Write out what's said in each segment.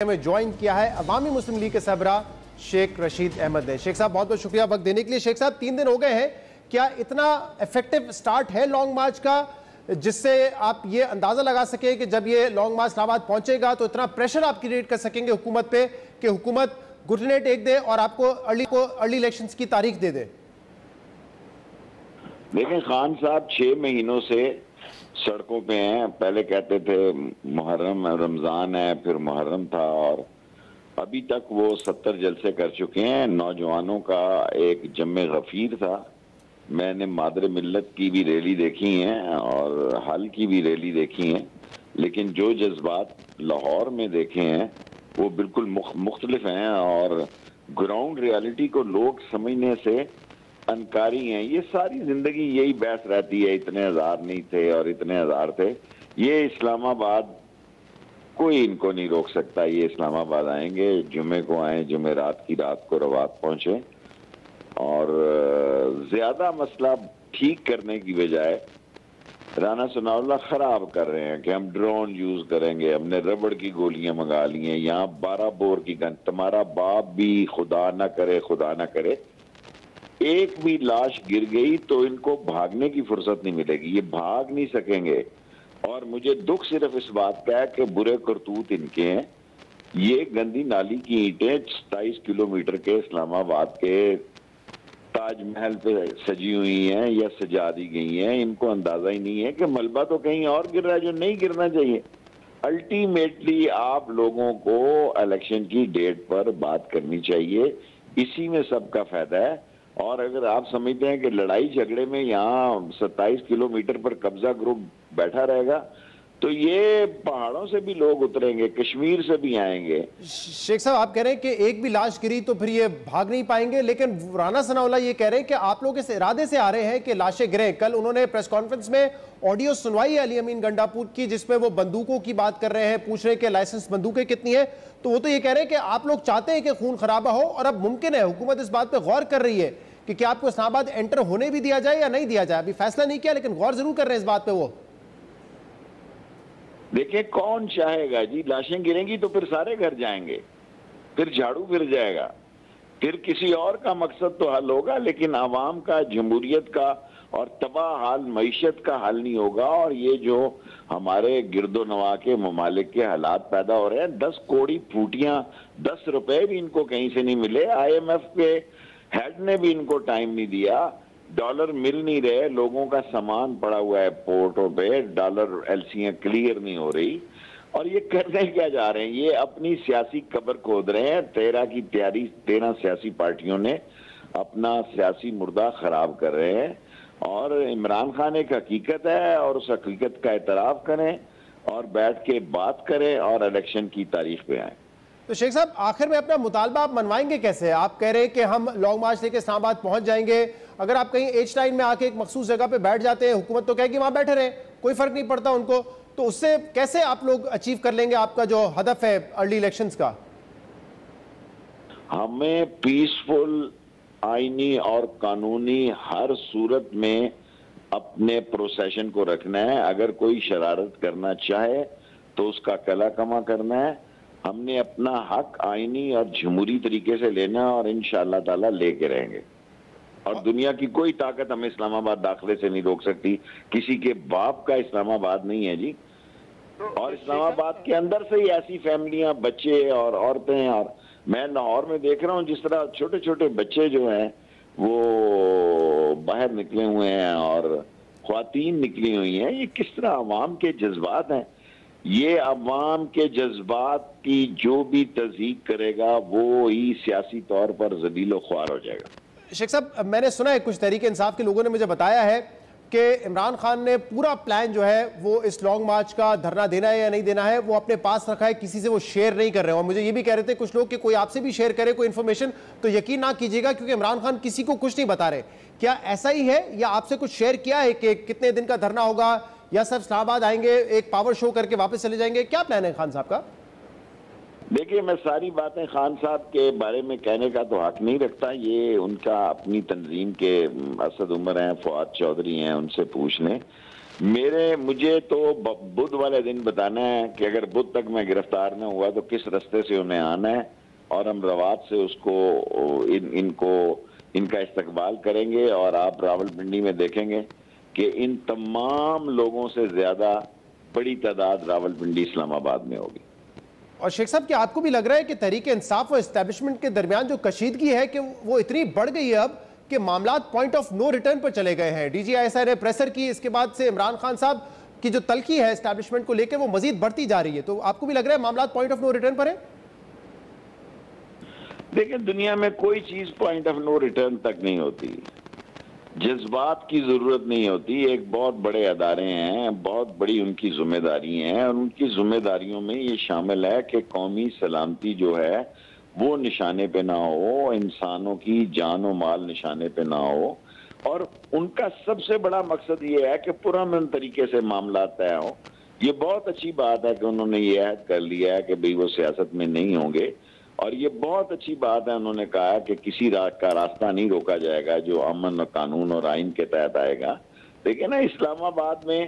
میں جوائن کیا ہے عوامی مسلم لیگ کے سربراہ شیخ رشید احمد نے۔ شیخ صاحب بہت بہت شکریہ وقت دینے کے لیے۔ شیخ صاحب 3 دن ہو گئے ہیں، کیا اتنا ایفیکٹو سٹارٹ ہے لانگ مارچ کا جس سے آپ یہ اندازہ لگا سکیں کہ جب یہ لانگ مارچ اسلام آباد پہنچے گا تو اتنا پریشر آپ کریٹ کر سکیں گے حکومت پہ کہ حکومت گڈ ایک دے اور آپ کو ارلی الیکشنز کی تاریخ دے دے؟ دیکھیں خان صاحب 6 مہینوں سے سڑکوں پہ ہیں۔ پہلے کہتے تھے محرم رمضان ہے، پھر محرم تھا، اور ابھی تک وہ 70 جلسے کر چکے ہیں۔ نوجوانوں کا ایک جمع غفیر تھا۔ میں نے مادر ملت کی بھی ریلی دیکھی ہیں اور حل کی بھی ریلی دیکھی ہیں، لیکن جو جذبات لاہور میں دیکھے ہیں وہ بالکل مختلف ہیں، اور گراؤنڈ ریالٹی کو لوگ سمجھنے سے انکاری ہیں۔ یہ ساری زندگی یہی بحث رہتی ہے، اتنے ہزار نہیں تھے اور اتنے ہزار تھے۔ یہ اسلام آباد کوئی ان کو نہیں روک سکتا۔ یہ اسلام آباد آئیں گے، جمعے کو آئیں، جمعرات کی رات کو روات پہنچیں، اور زیادہ مسئلہ ٹھیک کرنے کی بجائے رانا ثناء اللہ خراب کر رہے ہیں کہ ہم ڈرون یوز کریں گے، ہم نے ربڑ کی گولیاں منگا لی ہیں، یہاں 12 بور کی گن۔ تمہارا باپ بھی خدا نہ کرے ایک بھی لاش گر گئی تو ان کو بھاگنے کی فرصت نہیں ملے گی، یہ بھاگ نہیں سکیں گے۔ اور مجھے دکھ صرف اس بات کا ہے کہ برے کرتوت ان کے ہیں۔ یہ گندی نالی کی اینٹیں 27 کلومیٹر کے اسلام آباد کے تاج محل پہ سجی ہوئی ہیں یا سجا دی گئی ہیں۔ ان کو اندازہ ہی نہیں ہے کہ ملبہ تو کہیں اور گر رہا ہے جو نہیں گرنا چاہیے۔ الٹیمیٹلی آپ لوگوں کو الیکشن کی ڈیٹ پر بات کرنی چاہیے، اسی میں سب کا فائدہ ہے۔ اور اگر آپ سمجھتے ہیں کہ لڑائی جھگڑے میں یہاں 27 کلومیٹر پر قبضہ گروپ بیٹھا رہے گا تو یہ پہاڑوں سے بھی لوگ اتریں گے، کشمیر سے بھی آئیں گے۔ شیخ صاحب آپ کہہ رہے ہیں کہ ایک بھی لاش گری تو پھر یہ بھاگ نہیں پائیں گے، لیکن رانا ثناء اللہ یہ کہہ رہے ہیں کہ آپ لوگ اس ارادے سے آ رہے ہیں کہ لاشیں گریں۔ کل انہوں نے پریس کانفرنس میں آڈیو سنوائی ہے علی امین گنڈاپور کی، جس میں وہ بندوقوں کی بات کر رہے ہیں، پوچھ رہے ہیں کہ لائسنس بندوقیں کتنی ہیں، تو وہ تو یہ کہہ رہے ہیں کہ آپ لوگ چاہتے ہیں کہ خون خرابہ ہو، اور اب ممکن ہے حکومت اس بات پہ غور کر رہی ہے کہ کیا آپ کو اسلام آباد انٹر ہونے بھی دیا جائے یا نہیں دیا جائے۔ ابھی فیصلہ نہیں کیا لیکن غور ضرور کر رہے ہیں اس بات پہ وہ۔ دیکھیں کون چاہے گا جی، لاشیں گریں گی تو پھر سارے گھر جائیں گے، پھر جھاڑو پھر جائے گا، پھر کسی اور کا مقصد تو حل ہوگا، لیکن عوام کا، جمہوریت کا اور تباہ حال معیشت کا حل نہیں ہوگا۔ اور یہ جو ہمارے گرد و نواح کے ممالک کے حالات پیدا ہو رہے ہیں، 10 کوڑی پھوٹیاں، 10 روپے بھی ان کو کہیں سے نہیں ملے۔ IMF کے ہیڈ نے بھی ان کو ٹائم نہیں دیا، ڈالر مل نہیں رہے، لوگوں کا سامان پڑا ہوا ہے پورٹوں پہ، ڈالر ایلسیاں کلیئر نہیں ہو رہی، اور یہ کرنے کیا جا رہے ہیں؟ یہ اپنی سیاسی قبر کھود رہے ہیں۔ 13 سیاسی پارٹیوں نے اپنا سیاسی مردہ خراب کر رہے ہیں، اور عمران خان ایک حقیقت ہے، اور اس حقیقت کا اعتراف کریں اور بیٹھ کے بات کریں اور الیکشن کی تاریخ پہ آئیں۔ تو شیخ صاحب آخر میں اپنا مطالبہ آپ منوائیں گے کیسے؟ آپ کہہ رہے ہیں کہ ہم لانگ مارچ لے کے اسلام آباد پہنچ جائیں گے، اگر آپ کہیں ایج ٹائم میں آ کے ایک مخصوص جگہ پہ بیٹھ جاتے ہیں، حکومت تو کہے گی وہاں بیٹھے رہیں، کوئی فرق نہیں پڑتا ان کو، تو اس سے کیسے آپ لوگ اچیو کر لیں گے آپ کا جو ہدف ہے ارلی الیکشنز کا؟ ہمیں پیسفل، آئینی اور قانونی ہر صورت میں اپنے پروسیشن کو رکھنا ہے۔ اگر کوئی شرارت کرنا چاہے تو اس کا کلا کما کرنا ہے۔ ہم نے اپنا حق آئینی اور جمہوری طریقے سے لینا ہے، اور انشاءاللہ تعالیٰ لے کے رہیں گے، اور دنیا کی کوئی طاقت ہمیں اسلام آباد داخلے سے نہیں روک سکتی۔ کسی کے باپ کا اسلام آباد نہیں ہے جی، اور اسلام آباد کے اندر سے ہی ایسی فیملیاں، بچے اور عورتیں، اور میں لاہور میں دیکھ رہا ہوں جس طرح چھوٹے چھوٹے بچے جو ہیں وہ باہر نکلے ہوئے ہیں اور خواتین نکلی ہوئی ہیں۔ یہ کس طرح عوام کے جذبات ہیں؟ یہ عوام کے جذبات کی جو بھی تصدیق کرے گا وہ ہی سیاسی طور پر ذلیل و خوار ہو جائے گا۔ شیخ صاحب میں نے سنا ہے کچھ تحریک انصاف کے لوگوں نے مجھے بتایا ہے کہ عمران خان نے پورا پلان جو ہے وہ اس لانگ مارچ کا دھرنا دینا ہے یا نہیں دینا ہے وہ اپنے پاس رکھا ہے، کسی سے وہ شیئر نہیں کر رہے ہیں۔ اور مجھے یہ بھی کہہ رہے تھے کچھ لوگ کہ کوئی آپ سے بھی شیئر کرے کوئی انفارمیشن تو یقین نہ کیجیے گا، کیونکہ عمران خان کسی کو کچھ نہیں بتا رہے۔ کیا ایسا ہی ہے یا آپ سے کچھ شیئر کیا ہے کہ کتنے دن کا دھرنا ہوگا، یا صرف اسلام آباد آئیں گے، ایک پاور شو کر کے واپس چلے جائیں گے؟ کیا پلان ہے خان صاحب کا؟ دیکھیے میں ساری باتیں خان صاحب کے بارے میں کہنے کا تو حق نہیں رکھتا، یہ ان کا اپنی تنظیم کے اسد عمر ہیں، فؤاد چودھری ہیں، ان سے پوچھ لیں۔ مجھے تو بدھ والے دن بتانا ہے کہ اگر بدھ تک میں گرفتار نہ ہوا تو کس رستے سے انہیں آنا ہے، اور ہم روات سے اس کو ان کا استقبال کریں گے، اور آپ راولپنڈی میں دیکھیں گے کہ ان تمام لوگوں سے زیادہ بڑی تعداد راولپنڈی اسلام آباد میں ہوگی۔ اور شیخ صاحب، کیا آپ کو بھی لگ رہا ہے کہ تحریک انصاف اور اسٹیبلشمنٹ کے درمیان جو کشیدگی ہے کہ وہ اتنی بڑھ گئی ہے اب کہ معاملات پوائنٹ آف نو ریٹرن پر چلے گئے ہیں؟ D G I S I نے پریسر کی، اس کے بعد سے عمران خان صاحب کی جو تلخی ہے اسٹیبلشمنٹ کو لے کے وہ مزید بڑھتی جا رہی ہے، تو آپ کو بھی لگ رہا ہے معاملات پوائنٹ آف نو ریٹرن پر ہیں؟ دیکھیں، دنیا میں کوئی چیز پوائنٹ آف نو ریٹرن تک نہیں ہوتی، جذبات کی ضرورت نہیں ہوتی۔ ایک بہت بڑے ادارے ہیں، بہت بڑی ان کی ذمہ داری ہیں، اور ان کی ذمہ داریوں میں یہ شامل ہے کہ قومی سلامتی جو ہے وہ نشانے پہ نہ ہو، انسانوں کی جان و مال نشانے پہ نہ ہو، اور ان کا سب سے بڑا مقصد یہ ہے کہ پرامن طریقے سے معاملات طے ہو۔ یہ بہت اچھی بات ہے کہ انہوں نے یہ عہد کر لیا ہے کہ بھئی وہ سیاست میں نہیں ہوں گے، اور یہ بہت اچھی بات ہے انہوں نے کہا کہ کسی کا راستہ نہیں روکا جائے گا جو امن اور قانون اور آئین کے تحت آئے گا۔ دیکھیں نا، اسلام آباد میں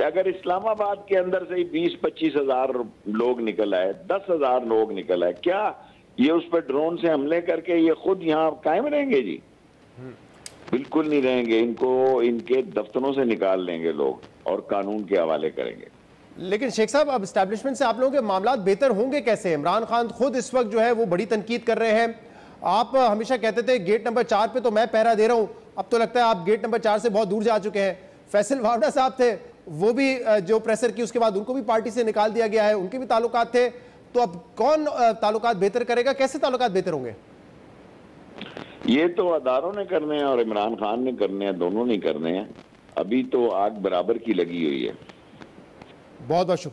اگر اسلام آباد کے اندر سے 20-25 ہزار لوگ نکل آئے، 10,000 لوگ نکل آئے، کیا یہ اس پہ ڈرون سے حملے کر کے یہ خود یہاں قائم رہیں گے؟ جی بالکل نہیں رہیں گے، ان کو ان کے دفتروں سے نکال لیں گے لوگ اور قانون کے حوالے کریں گے۔ لیکن شیخ صاحب، اب اسٹیبلشمنٹ سے آپ لوگوں کے معاملات بہتر ہوں گے کیسے؟ عمران خان خود اس وقت جو ہے وہ بڑی تنقید کر رہے ہیں۔ آپ ہمیشہ کہتے تھے گیٹ نمبر 4 پہ تو میں پہرا دے رہا ہوں، اب تو لگتا ہے آپ گیٹ نمبر 4 سے بہت دور جا چکے ہیں۔ فیصل واوڈا صاحب تھے، وہ بھی جو پریسر کی، اس کے بعد ان کو بھی پارٹی سے نکال دیا گیا ہے، ان کے بھی تعلقات تھے، تو اب کون تعلقات بہتر کرے گا؟ کیسے تعلقات بہتر ہوں گے؟ یہ تو اداروں نے کرنے ہیں اور عمران خان نے کرنے ہیں، دونوں نے کرنے ہیں۔ ابھی تو آگ برابر کی لگی ہوئی ہے۔ بہت بہت شکریہ۔